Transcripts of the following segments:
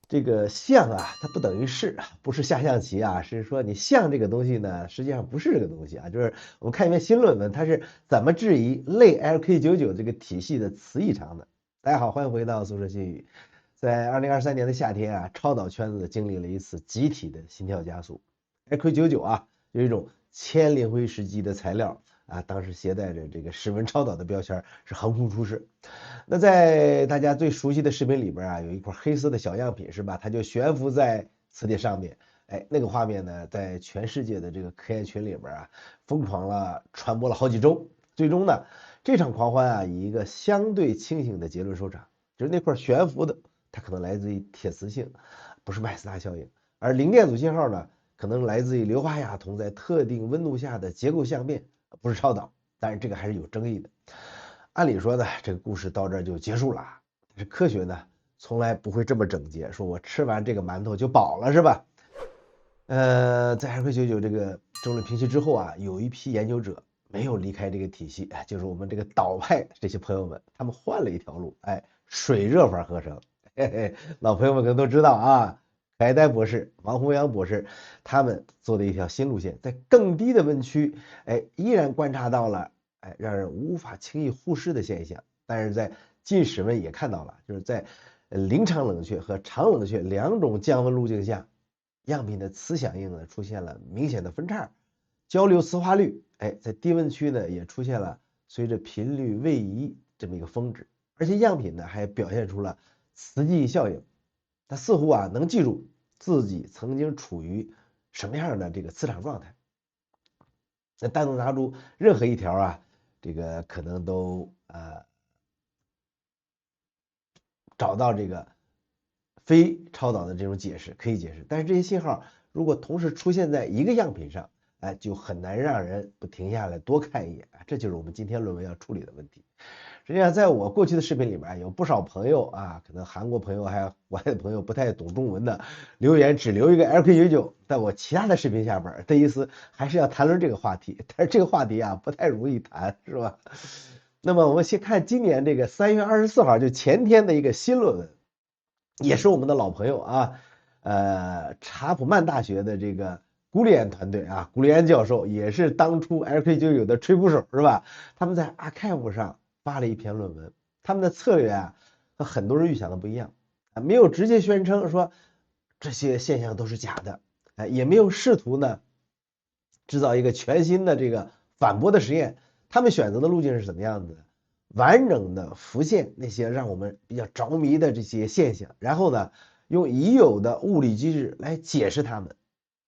这个象啊，它不等于是，不是下象棋啊，是说你象这个东西呢，实际上不是这个东西啊。就是我们看一篇新论文，它是怎么质疑类 LK99这个体系的词义常的。大家好，欢迎回到宿舍新语。在2023年的夏天啊，超导圈子经历了一次集体的心跳加速。LK99啊，有一种铅磷灰石基的材料啊，当时携带着这个室温超导的标签，是横空出世。那在大家最熟悉的视频里边啊，有一块黑色的小样品是吧？它就悬浮在磁铁上面。哎，那个画面呢，在全世界的这个科研群里边啊，疯狂了传播了好几周。最终呢，这场狂欢啊，以一个相对清醒的结论收场，就是那块悬浮的，它可能来自于铁磁性，不是麦斯纳效应；而零电阻信号呢，可能来自于硫化亚铜在特定温度下的结构相变，不是超导。但是这个还是有争议的。按理说呢，这个故事到这儿就结束了。但是科学呢，从来不会这么整洁，说我吃完这个馒头就饱了，是吧？在RK99这个争论平息之后啊，有一批研究者没有离开这个体系，哎，就是我们这个导派这些朋友们，他们换了一条路，哎，水热法合成。嘿嘿，老朋友们可能都知道啊，凯呆博士、王洪洋博士他们做的一条新路线，在更低的温区，哎，依然观察到了哎让人无法轻易忽视的现象，但是在近室温也看到了，就是在零场冷却和长冷却两种降温路径下。样品的磁响应呢出现了明显的分叉，交流磁化率，哎，在低温区呢也出现了随着频率位移这么一个峰值，而且样品呢还表现出了磁记忆效应，它似乎啊能记住自己曾经处于什么样的这个磁场状态。那单独拿出任何一条啊，这个可能都找到这个非超导的这种解释，可以解释。但是这些信号如果同时出现在一个样品上，哎，就很难让人不停下来多看一眼。这就是我们今天论文要处理的问题。实际上，在我过去的视频里边，有不少朋友啊，可能韩国朋友还有国外的朋友不太懂中文的，留言只留一个 LK99，在我其他的视频下边，的意思还是要谈论这个话题，但是这个话题啊不太容易谈，是吧？那么我们先看今年这个3月24号，就前天的一个新论文，也是我们的老朋友啊，查普曼大学的这个古里安团队啊，古里安教授也是当初 LK99的吹鼓手是吧？他们在 Archive 上发了一篇论文，他们的策略啊和很多人预想的不一样啊，没有直接宣称说这些现象都是假的，哎，也没有试图呢制造一个全新的这个反驳的实验。他们选择的路径是怎么样子的？完整的浮现那些让我们比较着迷的这些现象，然后呢，用已有的物理机制来解释它们。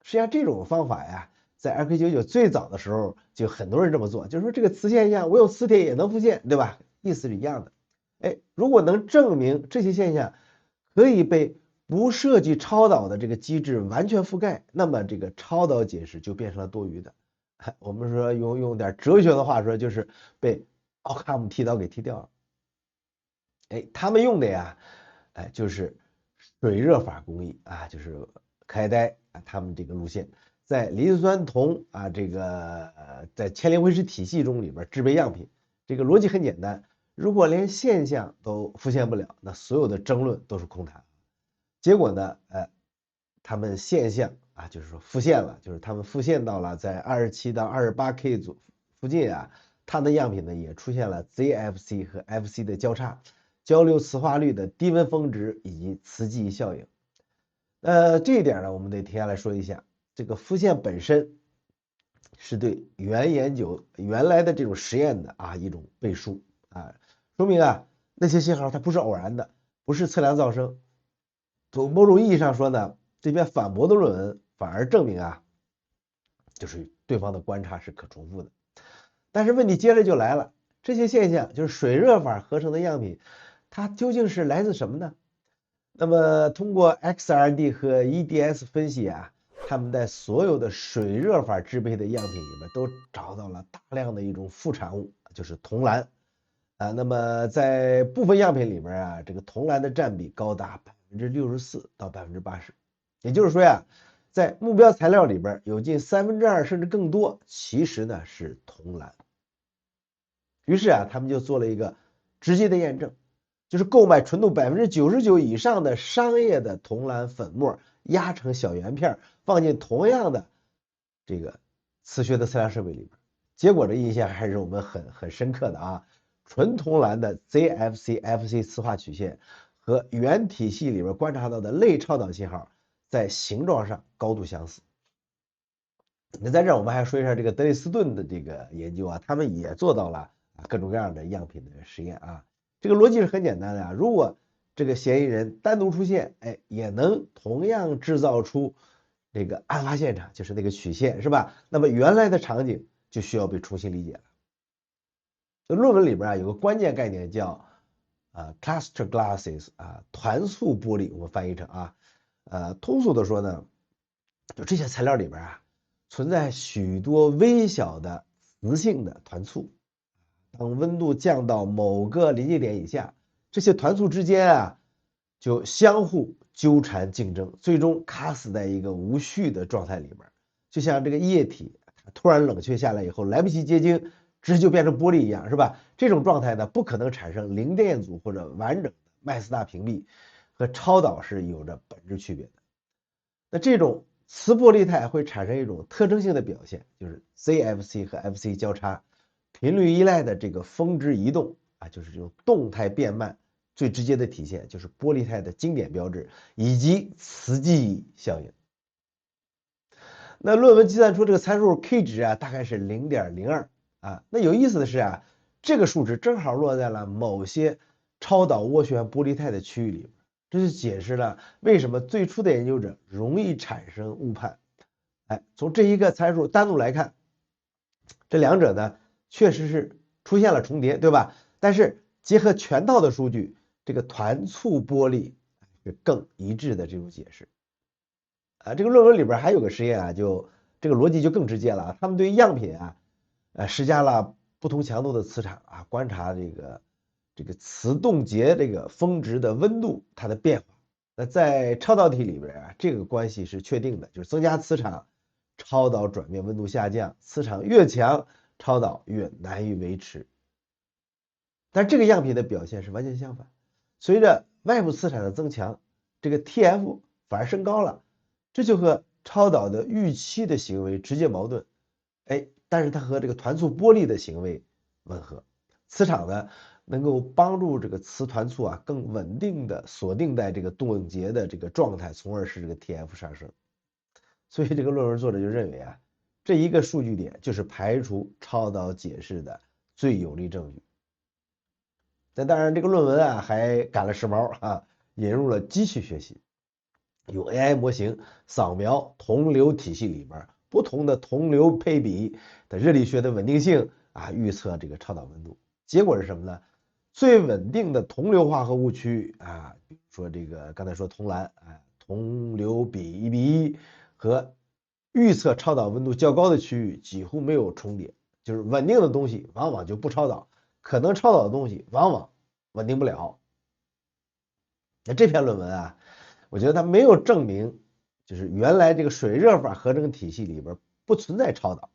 实际上这种方法呀，在 LK99最早的时候就很多人这么做，就是说这个磁现象我用磁铁也能浮现，对吧？意思是一样的。哎，如果能证明这些现象可以被不涉及超导的这个机制完全覆盖，那么这个超导解释就变成了多余的。我们说用点哲学的话说，就是被奥卡姆剃刀给剃掉了。哎，他们用的呀，哎，就是水热法工艺啊，就是开呆啊，他们这个路线，在磷酸铜啊这个在铅磷灰石体系中里边制备样品，这个逻辑很简单，如果连现象都复现不了，那所有的争论都是空谈。结果呢，他们现象啊，就是说复现了，就是他们复现到了在27到28K 组附近啊，它的样品呢也出现了 ZFC 和 FC 的交叉，交流磁化率的低温峰值以及磁记忆效应。这一点呢，我们得停下来说一下，这个复现本身是对原来的这种实验的啊一种背书啊，说明啊那些信号它不是偶然的，不是测量噪声。从某种意义上说呢，这篇反驳的论文反而证明啊，就是对方的观察是可重复的。但是问题接着就来了，这些现象就是水热法合成的样品，它究竟是来自什么呢？那么通过 XRD 和 EDS 分析啊，他们在所有的水热法制备的样品里面都找到了大量的一种副产物，就是铜蓝啊。那么在部分样品里面啊，这个铜蓝的占比高达64%到80%，也就是说呀，在目标材料里边有近2%甚至更多，其实呢是铜蓝。于是啊，他们就做了一个直接的验证，就是购买纯度99%以上的商业的铜蓝粉末，压成小圆片，放进同样的这个磁学的测量设备里边，结果的印象还是我们很深刻的啊。纯铜蓝的 ZFC、FC 磁化曲线和原体系里边观察到的类超导信号在形状上高度相似。那在这儿我们还说一下这个德累斯顿的这个研究啊，他们也做到了各种各样的样品的实验啊。这个逻辑是很简单的啊，如果这个嫌疑人单独出现，也能同样制造出这个案发现场，就是那个曲线，是吧？那么原来的场景就需要被重新理解了。这论文里边有个关键概念叫cluster glasses 团簇玻璃，我们翻译成通俗的说呢，就这些材料里边存在许多微小的磁性的团簇，当温度降到某个临界点以下，这些团簇之间就相互纠缠竞争，最终卡死在一个无序的状态里边，就像这个液体突然冷却下来以后来不及结晶，直接就变成玻璃一样，是吧？这种状态呢，不可能产生零电阻或者完整的麦斯纳屏蔽，和超导是有着本质区别的。那这种磁玻璃态会产生一种特征性的表现，就是 ZFC 和 FC 交叉，频率依赖的这个峰值移动就是这种动态变慢，最直接的体现就是玻璃态的经典标志，以及磁记忆效应。那论文计算出这个参数 K 值大概是 0.02那有意思的是这个数值正好落在了某些超导涡旋玻璃态的区域里，这就解释了为什么最初的研究者容易产生误判。从这一个参数单独来看，这两者呢确实是出现了重叠，对吧？但是结合全套的数据，这个团簇玻璃是更一致的这种解释。这个论文里边还有个实验就这个逻辑就更直接了他们对样品施加了不同强度的磁场观察这个磁冻结这个峰值的温度它的变化。那在超导体里边这个关系是确定的，就是增加磁场，超导转变温度下降，磁场越强，超导越难以维持。但这个样品的表现是完全相反，随着外部磁场的增强，这个 TF 反而升高了，这就和超导的预期的行为直接矛盾。但是它和这个团簇玻璃的行为吻合，磁场呢能够帮助这个磁团簇更稳定的锁定在这个冻结的这个状态，从而使这个 TF 上升。所以这个论文作者就认为这一个数据点就是排除超导解释的最有力证据。但当然这个论文还赶了时髦引入了机器学习，用 AI 模型扫描铜流体系里边不同的铜流配比的热力学的稳定性预测这个超导温度。结果是什么呢？最稳定的铜流化合物区域比如说这个刚才说铜蓝铜流比1:1，和预测超导温度较高的区域几乎没有重叠，就是稳定的东西往往就不超导，可能超导的东西往往稳定不了。那这篇论文我觉得它没有证明就是原来这个水热法合成体系里边不存在超导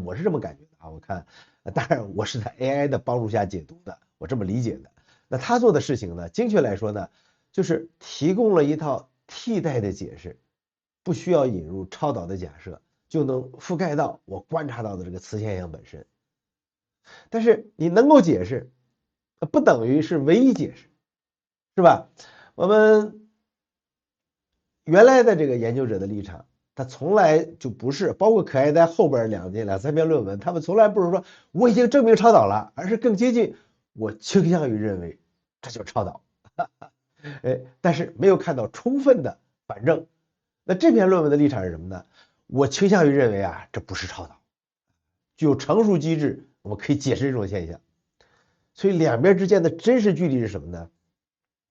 我是这么感觉的我看当然我是在 AI 的帮助下解读的，我这么理解的。那他做的事情呢，精确来说呢，就是提供了一套替代的解释，不需要引入超导的假设，就能覆盖到我观察到的这个磁现象本身。但是你能够解释不等于是唯一解释，是吧？我们原来的这个研究者的立场，他从来就不是，包括可爱在后边两三篇论文，他们从来不是说我已经证明超导了，而是更接近我倾向于认为这就是超导，但是没有看到充分的反证。那这篇论文的立场是什么呢？我倾向于认为这不是超导，具有成熟机制，我们可以解释这种现象。所以两边之间的真实距离是什么呢？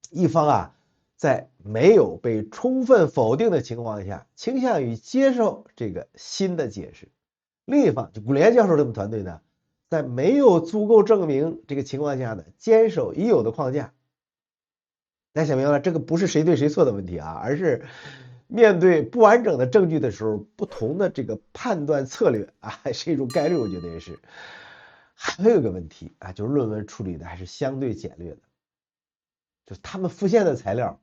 一方在没有被充分否定的情况下，倾向于接受这个新的解释；另一方，就古莲教授这个团队呢，在没有足够证明这个情况下呢，坚守已有的框架。大家想明白了，这个不是谁对谁错的问题而是面对不完整的证据的时候，不同的这个判断策略是一种概率，我觉得也是。还有一个问题就是论文处理的还是相对简略的。就是他们复现的材料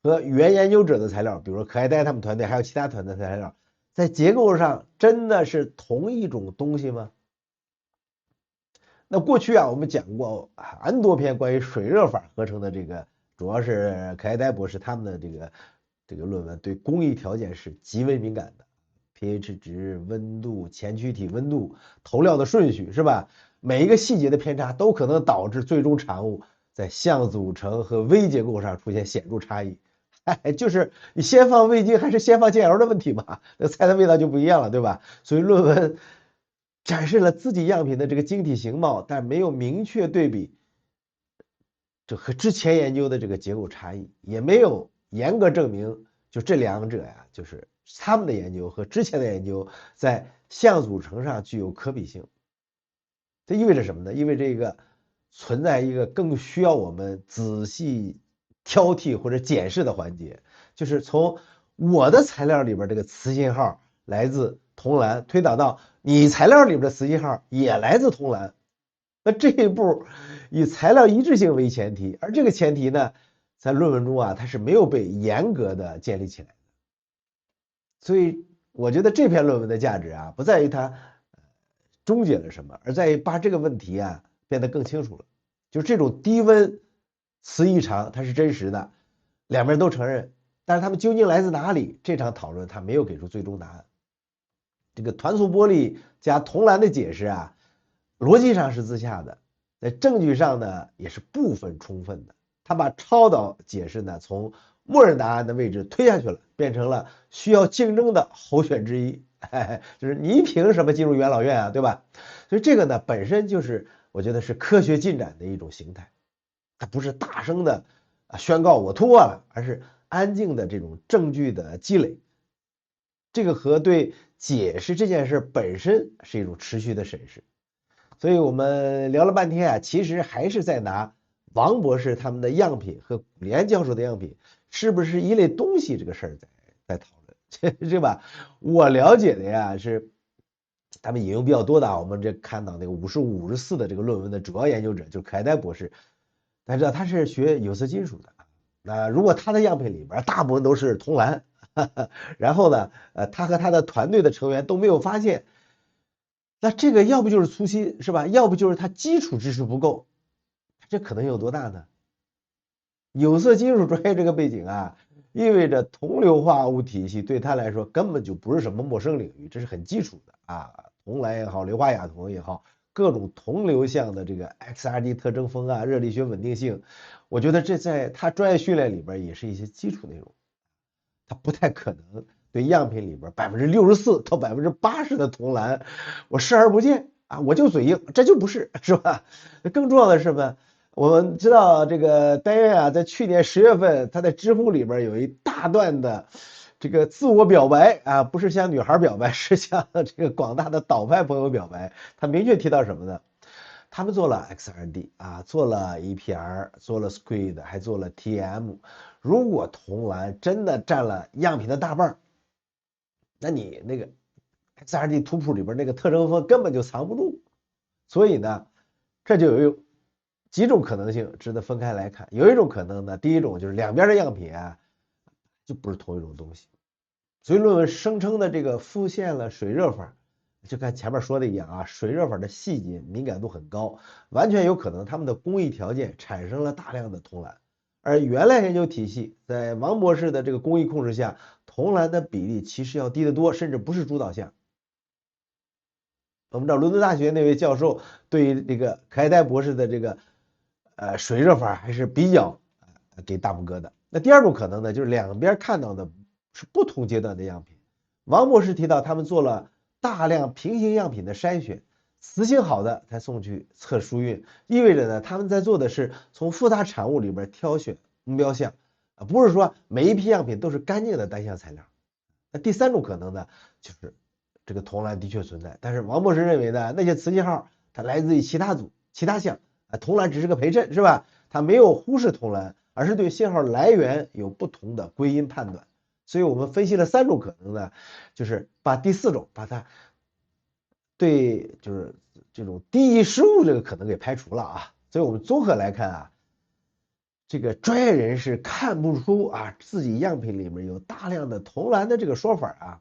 和原研究者的材料，比如说可爱呆他们团队还有其他团队的材料，在结构上真的是同一种东西吗？那过去啊，我们讲过很多篇关于水热法合成的这个，主要是可爱呆博士他们的这个论文，对工艺条件是极为敏感的，pH 值、温度、前驱体温度、投料的顺序，是吧？每一个细节的偏差都可能导致最终产物在相组成和微结构上出现显著差异。就是你先放味精还是先放酱油的问题嘛，那菜的味道就不一样了，对吧？所以论文展示了自己样品的这个晶体形貌，但没有明确对比这和之前研究的这个结构差异，也没有严格证明就这两者呀，就是他们的研究和之前的研究在相组成上具有可比性。这意味着什么呢？意味着这个存在一个更需要我们仔细挑剔或者检视的环节，就是从我的材料里边这个磁信号来自铜蓝，推导到你材料里边的磁信号也来自铜蓝。那这一步以材料一致性为前提，而这个前提呢，在论文中啊，它是没有被严格的建立起来的。所以我觉得这篇论文的价值啊，不在于它终结了什么，而在于把这个问题啊变得更清楚了。就是这种低温磁异常它是真实的，两边都承认，但是它们究竟来自哪里？这场讨论它没有给出最终答案。这个团素玻璃加铜蓝的解释啊，逻辑上是自洽的，在证据上呢也是部分充分的。他把超导解释呢从默认答案的位置推下去了，变成了需要竞争的候选之一。就是你凭什么进入元老院啊，对吧？所以这个呢本身就是我觉得是科学进展的一种形态，它不是大声的宣告我错了，而是安静的这种证据的积累。这个和对解释这件事本身是一种持续的审视。所以我们聊了半天啊，其实还是在拿王博士他们的样品和古利安教授的样品是不是一类东西这个事儿在讨论，是吧？我了解的呀是他们引用比较多的啊，我们这看到那个55、54的这个论文的主要研究者就是可爱呆博士，大家知道他是学有色金属的，那如果他的样品里边大部分都是铜蓝，然后呢，他和他的团队的成员都没有发现。那这个要不就是粗心是吧？要不就是他基础知识不够，这可能有多大呢？有色金属专业这个背景啊，意味着同流化物体系对他来说根本就不是什么陌生领域，这是很基础的啊。铜蓝也好，硫化亚铜也好，各种同流向的这个 XRD 特征峰啊，热力学稳定性，我觉得这在他专业训练里边也是一些基础内容，他不太可能对样品里边64%到80%的铜蓝，我视而不见啊，我就嘴硬，这就不是，是吧？更重要的是什么？我们知道这个单元啊，在去年10月份，他在知乎里边有一大段的这个自我表白啊，不是向女孩表白，是向这个广大的岛派朋友表白。他明确提到什么呢？他们做了 XRD 啊，做了 EPR，做了 SQUID，还做了 TM。如果铜蓝真的占了样品的大半，那你那个 XRD 图谱里边那个特征峰根本就藏不住。所以呢，这就有几种可能性值得分开来看。有一种可能呢，第一种就是两边的样品啊，就不是同一种东西。所以论文声称的这个复现了水热法，就跟前面说的一样啊，水热法的细节敏感度很高，完全有可能他们的工艺条件产生了大量的铜蓝，而原来研究体系在王博士的这个工艺控制下，铜蓝的比例其实要低得多，甚至不是主导项。我们知道伦敦大学那位教授对这个可爱呆博士的这个水热法还是比较给大拇哥的。那第二种可能呢，就是两边看到的是不同阶段的样品。王博士提到他们做了大量平行样品的筛选，磁性好的才送去测疏运，意味着呢他们在做的是从复杂产物里边挑选目标项，不是说每一批样品都是干净的单项材料。那第三种可能呢，就是这个铜蓝的确存在，但是王博士认为呢，那些磁信号它来自于其他组、其他项，铜蓝只是个陪衬，是吧？他没有忽视铜蓝，而是对信号来源有不同的归因判断。所以我们分析了三种可能呢，就是把第四种把它对就是这种低级失误这个可能给排除了啊。所以我们综合来看啊，这个专业人士看不出啊自己样品里面有大量的铜蓝的这个说法啊，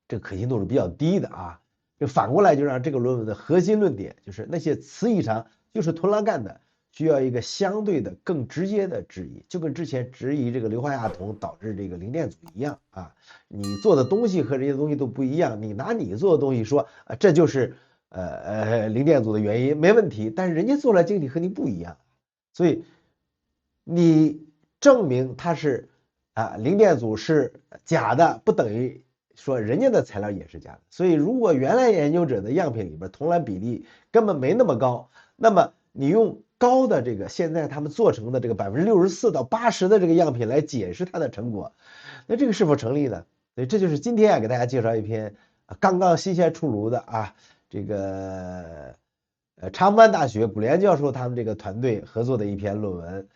这个可信度是比较低的啊。就反过来就让这个论文的核心论点就是那些磁异常就是铜栏干的，需要一个相对的更直接的质疑，就跟之前质疑这个硫化亚铜导致这个零电阻一样啊。你做的东西和这些东西都不一样，你拿你做的东西说啊这就是零电阻的原因没问题，但是人家做出来晶体和你不一样，所以你证明它是零电阻是假的，不等于说人家的材料也是假的。所以如果原来研究者的样品里边铜蓝比例根本没那么高，那么你用高的这个现在他们做成的这个64%到80%的这个样品来解释它的成果，那这个是否成立呢？所以这就是今天给大家介绍一篇刚刚新鲜出炉的这个长安大学古莲教授他们这个团队合作的一篇论文。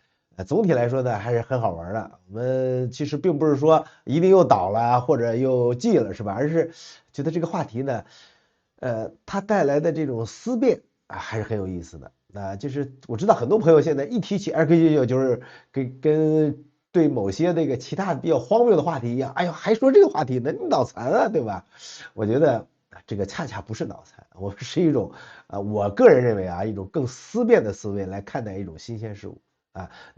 总体来说呢，还是很好玩的。我们其实并不是说一定又倒了或者又记了，是吧？而是觉得这个话题呢，它带来的这种思辨还是很有意思的。就是我知道很多朋友现在一提起 RK99，就是跟对某些这个其他比较荒谬的话题一样，哎呦，还说这个话题呢，你脑残啊，对吧？我觉得这个恰恰不是脑残，我是一种我个人认为一种更思辨的思维来看待一种新鲜事物。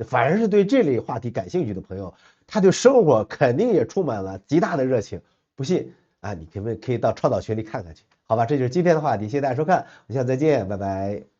反而是对这类话题感兴趣的朋友，他对生活肯定也充满了极大的热情。不信你可以到创导群里看看去，好吧？这就是今天的话题，谢谢大家收看，我们下次再见，拜拜。